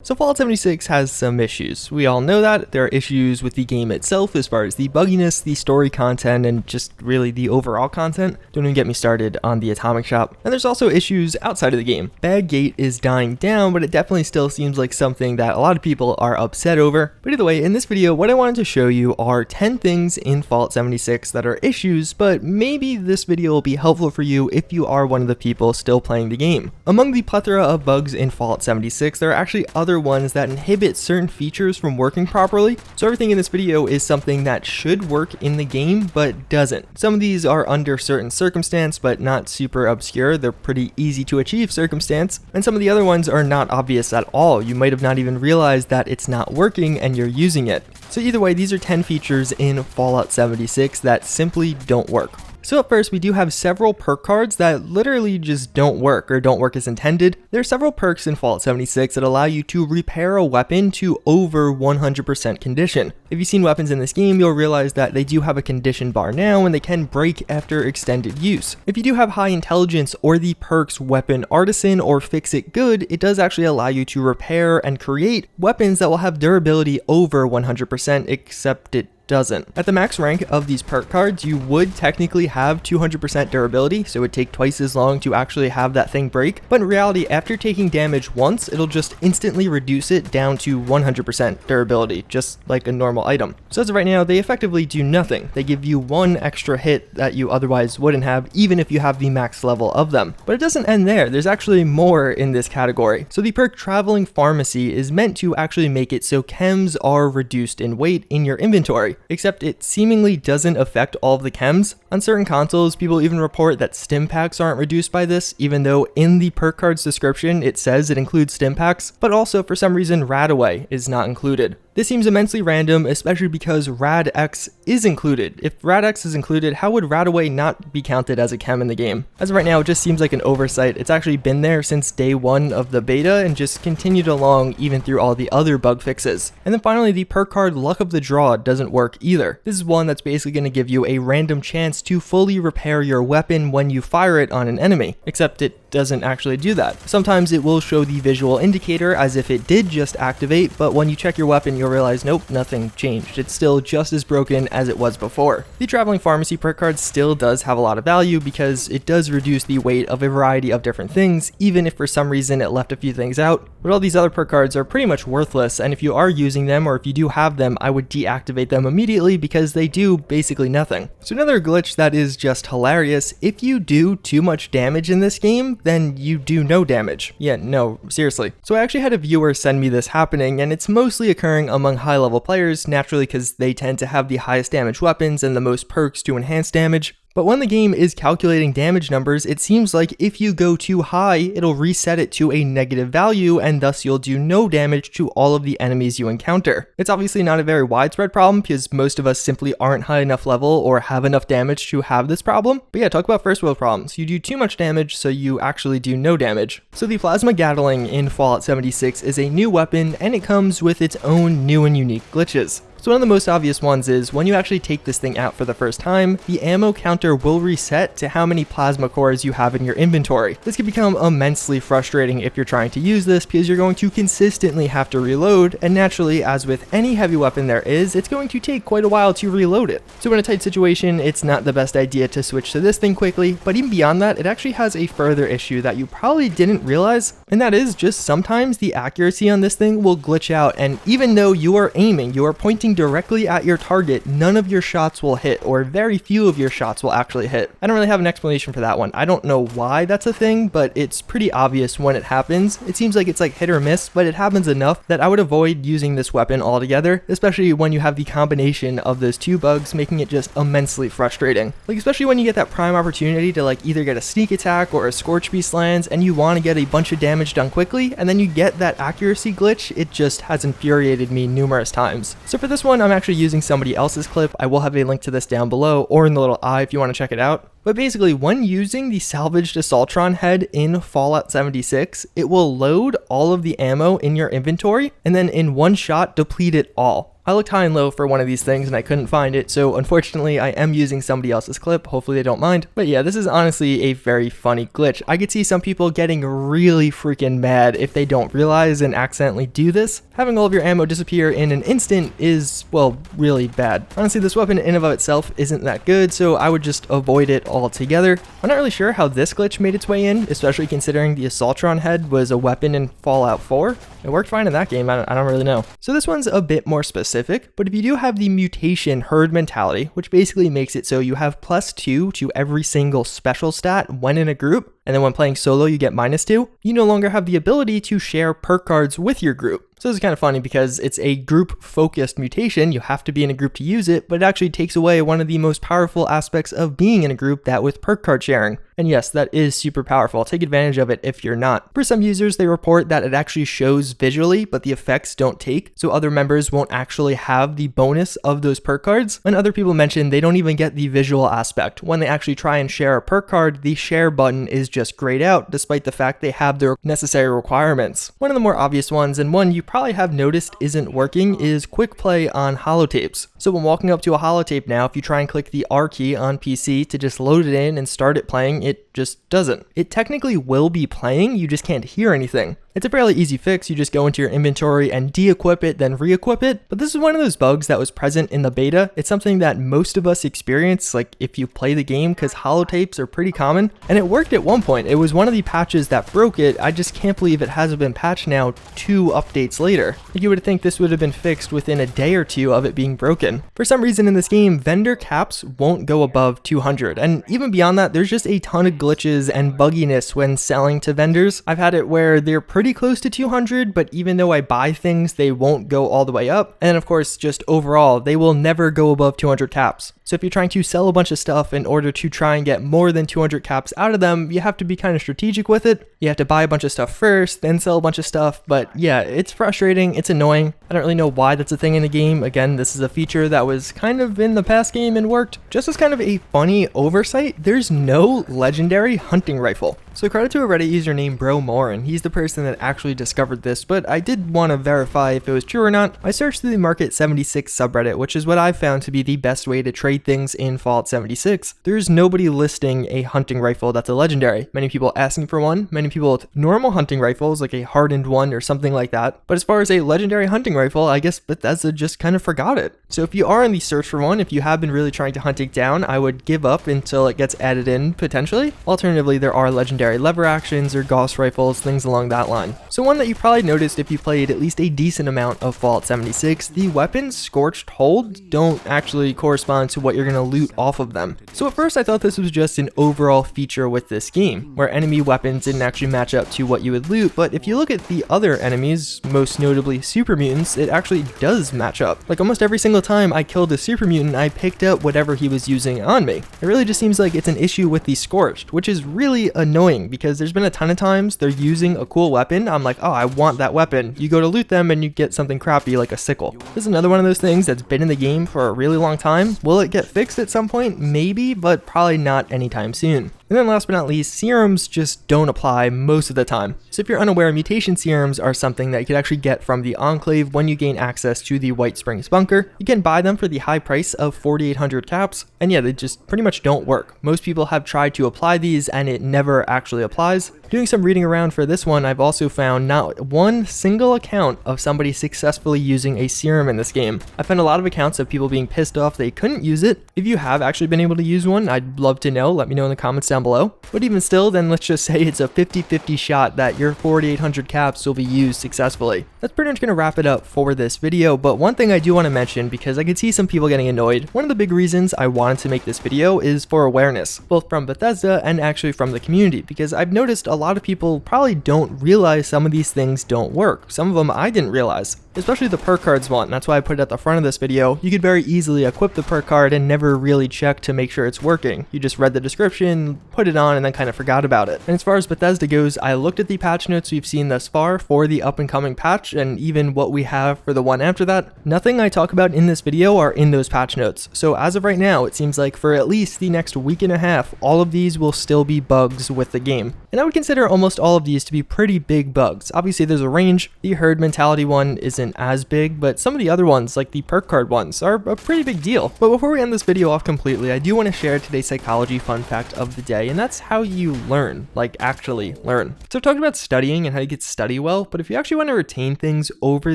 So Fallout 76 has some issues. We all know that. There are issues with the game itself as far as the bugginess, the story content, and just really the overall content. Don't even get me started on the Atomic Shop. And there's also issues outside of the game. Bad Gate is dying down, but it definitely still seems like something that a lot of people are upset over. But either way, in this video, what I wanted to show you are 10 things in Fallout 76 that are issues, but maybe this video will be helpful for you if you are one of the people still playing the game. Among the plethora of bugs in Fallout 76, there are actually other ones that inhibit certain features from working properly. So everything in this video is something that should work in the game but doesn't. Some of these are under certain circumstance but not super obscure. They're pretty easy to achieve circumstance, and some of the other ones are not obvious at all. You might have not even realized that it's not working and you're using it. So either way, these are 10 features in Fallout 76 that simply don't work. So at first, we do have several perk cards that literally just don't work or don't work as intended. There are several perks in Fallout 76 that allow you to repair a weapon to over 100% condition. If you've seen weapons in this game, you'll realize that they do have a condition bar now and they can break after extended use. If you do have high intelligence or the perks Weapon Artisan or Fix It Good, it does actually allow you to repair and create weapons that will have durability over 100%, except it doesn't. At the max rank of these perk cards, you would technically have 200% durability, so it would take twice as long to actually have that thing break, but in reality, after taking damage once, it'll just instantly reduce it down to 100% durability, just like a normal item. So as of right now, they effectively do nothing. They give you one extra hit that you otherwise wouldn't have, even if you have the max level of them. But it doesn't end there. There's actually more in this category. So the perk Traveling Pharmacy is meant to actually make it so chems are reduced in weight in your inventory, except it seemingly doesn't affect all of the chems. On certain consoles, people even report that Stimpacks aren't reduced by this, even though in the perk card's description it says it includes Stimpacks, but also for some reason RadAway is not included. This seems immensely random, especially because RadX is included. If RadX is included, how would RadAway not be counted as a chem in the game? As of right now, it just seems like an oversight. It's actually been there since day one of the beta and just continued along even through all the other bug fixes. And then finally, the perk card Luck of the Draw doesn't work either. This is one that's basically going to give you a random chance to fully repair your weapon when you fire it on an enemy, except it doesn't actually do that. Sometimes it will show the visual indicator as if it did just activate, but when you check your weapon, you'll realize nope, nothing changed. It's still just as broken as it was before. The Traveling Pharmacy perk card still does have a lot of value because it does reduce the weight of a variety of different things, even if for some reason it left a few things out. But all these other perk cards are pretty much worthless, and if you are using them or if you do have them, I would deactivate them immediately because they do basically nothing. So another glitch that is just hilarious: if you do too much damage in this game, then you do no damage. Yeah, no, seriously. So I actually had a viewer send me this happening, and it's mostly occurring among high level players, naturally because they tend to have the highest damage weapons and the most perks to enhance damage. But when the game is calculating damage numbers, it seems like if you go too high, it'll reset it to a negative value, and thus you'll do no damage to all of the enemies you encounter. It's obviously not a very widespread problem because most of us simply aren't high enough level or have enough damage to have this problem. But yeah, talk about first world problems. You do too much damage, so you actually do no damage. So the Plasma Gatling in Fallout 76 is a new weapon, and it comes with its own new and unique glitches. So one of the most obvious ones is when you actually take this thing out for the first time, the ammo counter will reset to how many plasma cores you have in your inventory. This can become immensely frustrating if you're trying to use this because you're going to consistently have to reload, and naturally, as with any heavy weapon there is, it's going to take quite a while to reload it. So in a tight situation, it's not the best idea to switch to this thing quickly, but even beyond that, it actually has a further issue that you probably didn't realize, and that is just sometimes the accuracy on this thing will glitch out, and even though you are aiming, you are pointing directly at your target, none of your shots will hit, or very few of your shots will actually hit. I don't really have an explanation for that one. I don't know why that's a thing, but it's pretty obvious when it happens. It seems like it's like hit or miss, but it happens enough that I would avoid using this weapon altogether, especially when you have the combination of those two bugs, making it just immensely frustrating. Like, especially when you get that prime opportunity to like either get a sneak attack or a scorch beast lands, and you want to get a bunch of damage done quickly, and then you get that accuracy glitch. It just has infuriated me numerous times. So for this one, I'm actually using somebody else's clip. I will have a link to this down below or in the little eye if you want to check it out. But basically, when using the salvaged Assaultron head in Fallout 76, it will load all of the ammo in your inventory and then in one shot deplete it all. I looked high and low for one of these things and I couldn't find it, so unfortunately I am using somebody else's clip. Hopefully they don't mind. But yeah, this is honestly a very funny glitch. I could see some people getting really freaking mad if they don't realize and accidentally do this. Having all of your ammo disappear in an instant is, well, really bad. Honestly, this weapon in and of itself isn't that good, so I would just avoid it altogether. I'm not really sure how this glitch made its way in, especially considering the Assaultron head was a weapon in Fallout 4. It worked fine in that game, I don't really know. So this one's a bit more specific, but if you do have the mutation herd mentality, which basically makes it so you have +2 to every single special stat when in a group, and then when playing solo you get -2, you no longer have the ability to share perk cards with your group. So this is kind of funny because it's a group focused mutation, you have to be in a group to use it, but it actually takes away one of the most powerful aspects of being in a group, that with perk card sharing. And yes, that is super powerful. Take advantage of it if you're not. For some users, they report that it actually shows visually, but the effects don't take, so other members won't actually have the bonus of those perk cards. And other people mention they don't even get the visual aspect. When they actually try and share a perk card, the share button is just grayed out, despite the fact they have their necessary requirements. One of the more obvious ones, and one you probably have noticed isn't working, is quick play on holotapes. So when walking up to a holotape now, if you try and click the R key on PC to just load it in and start it playing, it just doesn't. It technically will be playing, you just can't hear anything. It's a fairly easy fix. You just go into your inventory and de-equip it, then re-equip it. But this is one of those bugs that was present in the beta. It's something that most of us experience, like if you play the game, because holotapes are pretty common. And it worked at one point. It was one of the patches that broke it. I just can't believe it hasn't been patched now 2 updates later. You would think this would have been fixed within a day or 2 of it being broken. For some reason in this game, vendor caps won't go above 200. And even beyond that, there's just a ton of glitches and bugginess when selling to vendors. I've had it where they're pretty close to 200, but even though I buy things, they won't go all the way up. And of course, just overall, they will never go above 200 caps. So if you're trying to sell a bunch of stuff in order to try and get more than 200 caps out of them, you have to be kind of strategic with it. You have to buy a bunch of stuff first, then sell a bunch of stuff. But yeah, it's frustrating, it's annoying. I don't really know why that's a thing in the game. Again, this is a feature that was kind of in the past game and worked. Just as kind of a funny oversight, there's no legendary hunting rifle. So credit to a Reddit user named BroMore, and he's the person that actually discovered this, but I did want to verify if it was true or not. I searched through the Market 76 subreddit, which is what I found to be the best way to trade things in Fallout 76. There's nobody listing a hunting rifle that's a legendary. Many people asking for one, many people with normal hunting rifles, like a hardened one or something like that. But as far as a legendary hunting rifle, I guess Bethesda just kind of forgot it. So if you are in the search for one, if you have been really trying to hunt it down, I would give up until it gets added in, potentially. Alternatively, there are legendary lever actions or Gauss rifles, things along that line. So one that you probably noticed if you played at least a decent amount of Fallout 76, the weapons Scorched Hold don't actually correspond to what you're going to loot off of them. So at first I thought this was just an overall feature with this game, where enemy weapons didn't actually match up to what you would loot, but if you look at the other enemies, most notably super mutants, it actually does match up. Like almost every single time I killed a super mutant, I picked up whatever he was using on me. It really just seems like it's an issue with the Scorched, which is really annoying because there's been a ton of times they're using a cool weapon, I'm like, oh, I want that weapon. You go to loot them and you get something crappy like a sickle. This is another one of those things that's been in the game for a really long time. Will it get fixed at some point? Maybe, but probably not anytime soon. And then last but not least, serums just don't apply most of the time. So if you're unaware, mutation serums are something that you could actually get from the Enclave when you gain access to the White Springs bunker. You can buy them for the high price of 4,800 caps, and yeah, they just pretty much don't work. Most people have tried to apply these and it never actually applies. Doing some reading around for this one, I've also found not one single account of somebody successfully using a serum in this game. I found a lot of accounts of people being pissed off they couldn't use it. If you have actually been able to use one, I'd love to know. Let me know in the comments down below. But even still, then let's just say it's a 50-50 shot that your 4,800 caps will be used successfully. That's pretty much going to wrap it up for this video, but one thing I do want to mention, because I could see some people getting annoyed, one of the big reasons I wanted to make this video is for awareness, both from Bethesda and actually from the community, because I've noticed a lot of people probably don't realize some of these things don't work. Some of them I didn't realize. especially the perk cards one. That's why I put it at the front of this video. You could very easily equip the perk card and never really check to make sure it's working. You just read the description, put it on, and then kind of forgot about it. And as far as Bethesda goes, I looked at the patch notes we've seen thus far for the up and coming patch, and even what we have for the one after that. Nothing I talk about in this video are in those patch notes. So as of right now, it seems like for at least the next week and a half, all of these will still be bugs with the game. And I would consider almost all of these to be pretty big bugs. Obviously there's a range. The herd mentality one isn't as big, but some of the other ones, like the perk card ones, are a pretty big deal. But before we end this video off completely, I do want to share today's psychology fun fact of the day, and that's how you learn, like actually learn. So I've talked about studying and how to get study well, but if you actually want to retain things over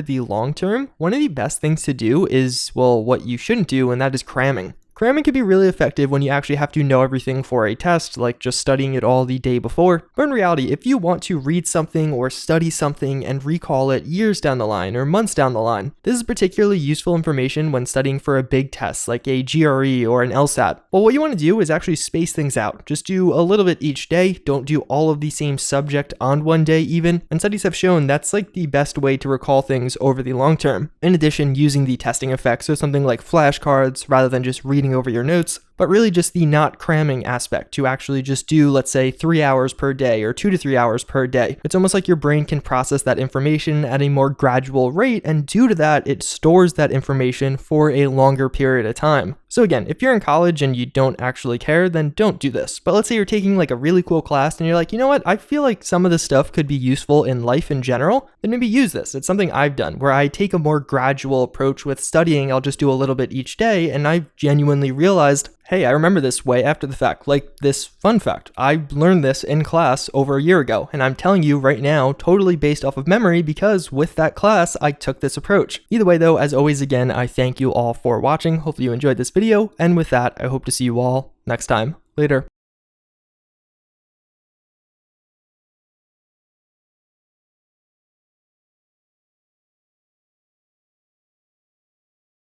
the long term, one of the best things to do is, well, what you shouldn't do, and that is cramming. Cramming can be really effective when you actually have to know everything for a test, like just studying it all the day before. But in reality, if you want to read something or study something and recall it years down the line or months down the line, this is particularly useful information when studying for a big test like a GRE or an LSAT. Well, what you want to do is actually space things out. Just do a little bit each day. Don't do all of the same subject on one day even. And studies have shown that's like the best way to recall things over the long term. In addition, using the testing effect, so something like flashcards rather than just reading over your notes, but really just the not cramming aspect to actually just do, let's say, 3 hours per day or 2 to 3 hours per day. It's almost like your brain can process that information at a more gradual rate, and due to that, it stores that information for a longer period of time. So again, if you're in college and you don't actually care, then don't do this. But let's say you're taking like a really cool class and you're like, you know what, I feel like some of this stuff could be useful in life in general, then maybe use this. It's something I've done where I take a more gradual approach with studying. I'll just do a little bit each day, and I've genuinely realized, hey, I remember this way after the fact. Like this fun fact, I learned this in class over a year ago, and I'm telling you right now, totally based off of memory, because with that class, I took this approach. Either way though, as always, again, I thank you all for watching. Hopefully you enjoyed this video, and with that, I hope to see you all next time. Later.